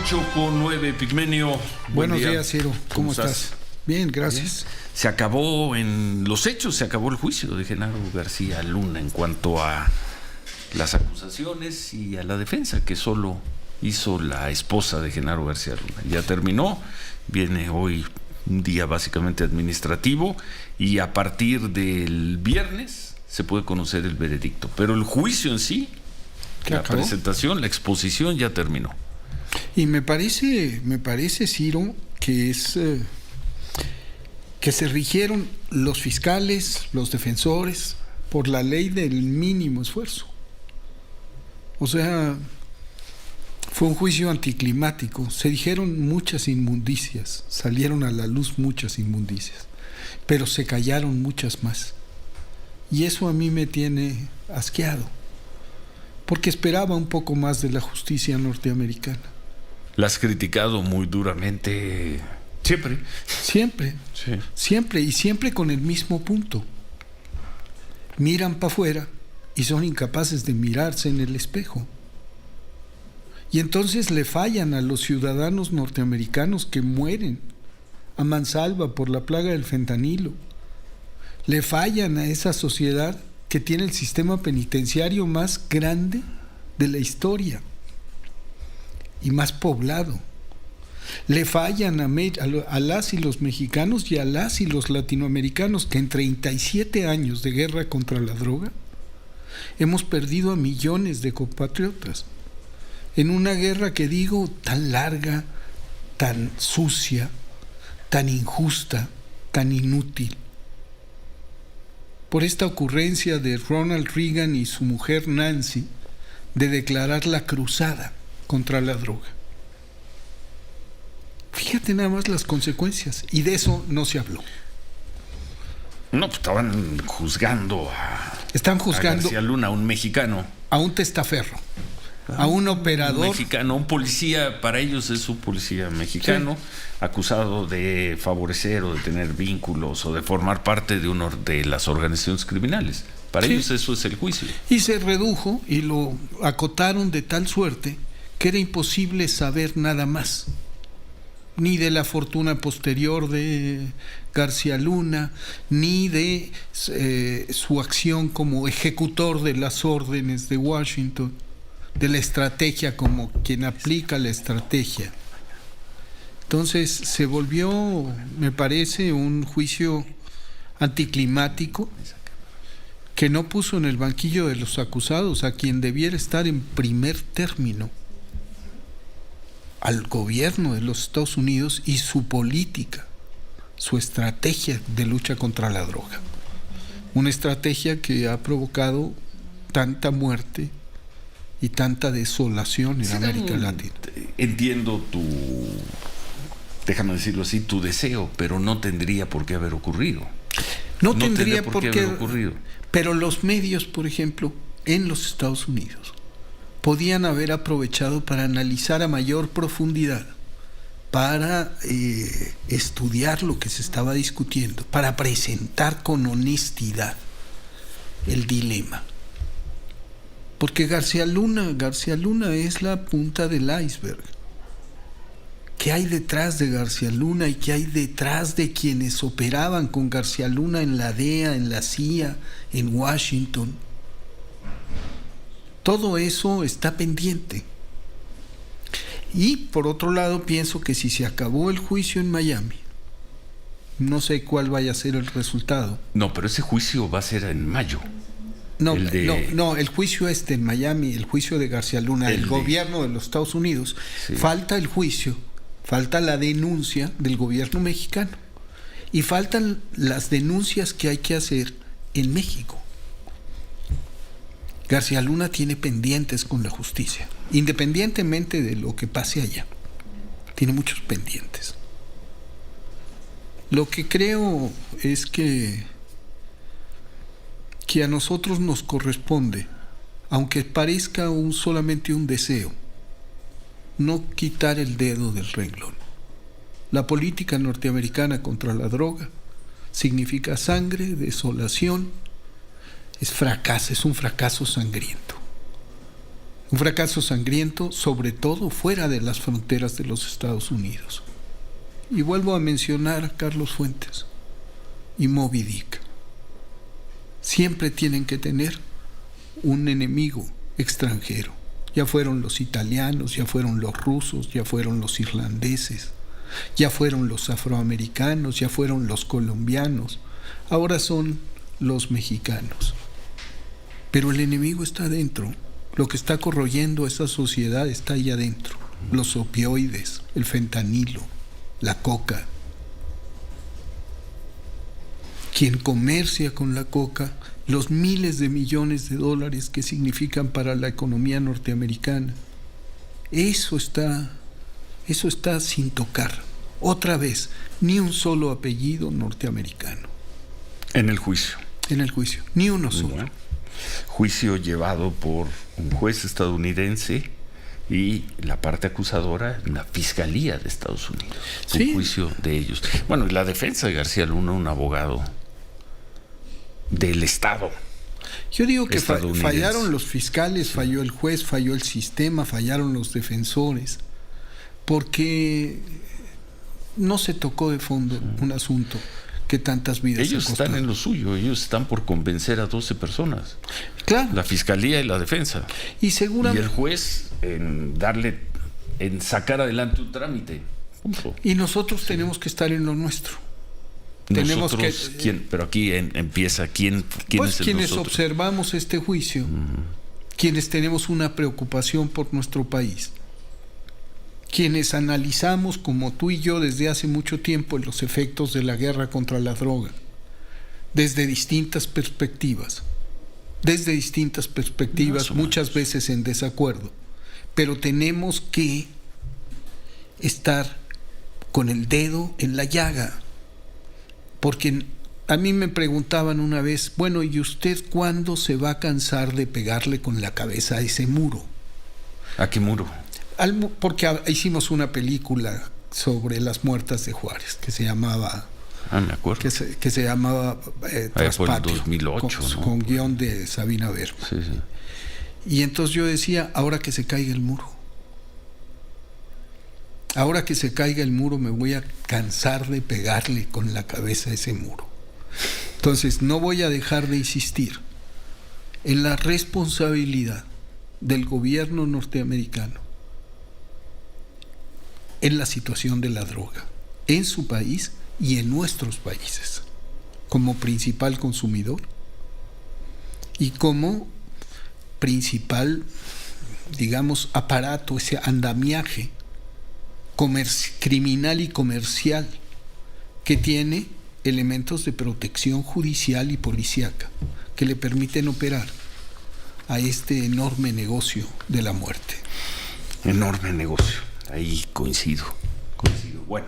8:09, Pigmenio. Buenos días, Ciro. ¿Cómo estás? Bien, gracias. Bien. Se acabó en los hechos, se acabó el juicio de Genaro García Luna en cuanto a las acusaciones y a la defensa que solo hizo la esposa de Genaro García Luna. Ya terminó, viene hoy un día básicamente administrativo y a partir del viernes se puede conocer el veredicto. Pero el juicio en sí, la presentación, la exposición ya terminó. Y me parece, Ciro, que que se rigieron los fiscales, los defensores, por la ley del mínimo esfuerzo. O sea, fue un juicio anticlimático. Se dijeron muchas inmundicias, salieron a la luz muchas inmundicias, pero se callaron muchas más. Y eso a mí me tiene asqueado, porque esperaba un poco más de la justicia norteamericana. La has criticado muy duramente siempre. Siempre, y siempre con el mismo punto. Miran para afuera y son incapaces de mirarse en el espejo. Y entonces le fallan a los ciudadanos norteamericanos que mueren a mansalva por la plaga del fentanilo. Le fallan a esa sociedad que tiene el sistema penitenciario más grande de la historia y más poblado. Le fallan a las y los mexicanos y a las y los latinoamericanos que en 37 años de guerra contra la droga hemos perdido a millones de compatriotas en una guerra que digo tan larga, tan sucia, tan injusta, tan inútil. Por esta ocurrencia de Ronald Reagan y su mujer Nancy de declarar la cruzada contra la droga. Fíjate nada más las consecuencias, y de eso no se habló. No, pues estaban juzgando a García Luna, un mexicano. A un testaferro, a un operador. Un mexicano, un policía, para ellos es un policía mexicano, sí, acusado de favorecer o de tener vínculos o de formar parte de las organizaciones criminales. Para ellos eso es el juicio. Y se redujo y lo acotaron de tal suerte que era imposible saber nada más, ni de la fortuna posterior de García Luna, ni de su acción como ejecutor de las órdenes de Washington, de la estrategia como quien aplica la estrategia. Entonces se volvió, me parece, un juicio anticlimático que no puso en el banquillo de los acusados a quien debiera estar en primer término: al gobierno de los Estados Unidos y su política, su estrategia de lucha contra la droga. Una estrategia que ha provocado tanta muerte y tanta desolación en América Latina. Entiendo déjame decirlo así, tu deseo, pero no tendría por qué haber ocurrido. No tendría por qué haber ocurrido. Pero los medios, por ejemplo, en los Estados Unidos, podían haber aprovechado para analizar a mayor profundidad, para estudiar lo que se estaba discutiendo, para presentar con honestidad el dilema. Porque García Luna es la punta del iceberg. ¿Qué hay detrás de García Luna y qué hay detrás de quienes operaban con García Luna en la DEA, en la CIA, en Washington? Todo eso está pendiente. Y por otro lado, pienso que si se acabó el juicio en Miami, no sé cuál vaya a ser el resultado. No, pero ese juicio va a ser en mayo. No, el juicio en Miami, el juicio de García Luna, el gobierno de los Estados Unidos, sí. Falta el juicio, falta la denuncia del gobierno mexicano y faltan las denuncias que hay que hacer en México. García Luna tiene pendientes con la justicia, independientemente de lo que pase allá. Tiene muchos pendientes. Lo que creo es que a nosotros nos corresponde, aunque parezca solamente un deseo, no quitar el dedo del renglón. La política norteamericana contra la droga significa sangre, desolación, es un fracaso sangriento. Un fracaso sangriento, sobre todo fuera de las fronteras de los Estados Unidos. Y vuelvo a mencionar a Carlos Fuentes y Moby Dick. Siempre tienen que tener un enemigo extranjero. Ya fueron los italianos, ya fueron los rusos, ya fueron los irlandeses, ya fueron los afroamericanos, ya fueron los colombianos, ahora son los mexicanos. Pero el enemigo está adentro. Lo que está corroyendo esa sociedad está ahí adentro. Los opioides, el fentanilo, la coca. Quien comercia con la coca, los miles de millones de dólares que significan para la economía norteamericana, eso está sin tocar. Otra vez, ni un solo apellido norteamericano. En el juicio. En el juicio, ni uno solo. Bueno, juicio llevado por un juez estadounidense y la parte acusadora, la Fiscalía de Estados Unidos. Sí. Un juicio de ellos. Bueno, y la defensa de García Luna, un abogado del Estado. Yo digo que fallaron los fiscales, falló el juez, falló el sistema, fallaron los defensores, porque no se tocó de fondo un asunto que tantas vidas ellos están en lo suyo, ellos están por convencer a 12 personas. Claro. La Fiscalía y la defensa. Y seguramente. Y el juez en sacar adelante un trámite. Punto. Y nosotros tenemos que estar en lo nuestro. Tenemos nosotros, que. Pero aquí empieza quién Pues es el quienes nosotros. observamos este juicio, quienes tenemos una preocupación por nuestro país, quienes analizamos, como tú y yo, desde hace mucho tiempo los efectos de la guerra contra la droga, desde distintas perspectivas, muchas veces en desacuerdo, pero tenemos que estar con el dedo en la llaga, porque a mí me preguntaban una vez, bueno, ¿y usted cuándo se va a cansar de pegarle con la cabeza a ese muro? ¿A qué muro? Porque hicimos una película sobre las muertas de Juárez que se llamaba me acuerdo. que se llamaba Traspatio, por el 2008, con guión de Sabina Berman. Sí. Y entonces yo decía, ahora que se caiga el muro, me voy a cansar de pegarle con la cabeza a ese muro. Entonces no voy a dejar de insistir en la responsabilidad del gobierno norteamericano en la situación de la droga en su país y en nuestros países, como principal consumidor y como principal, digamos, aparato, ese andamiaje criminal y comercial que tiene elementos de protección judicial y policíaca que le permiten operar a este enorme negocio de la muerte. Enorme negocio. Ahí coincido. Bueno.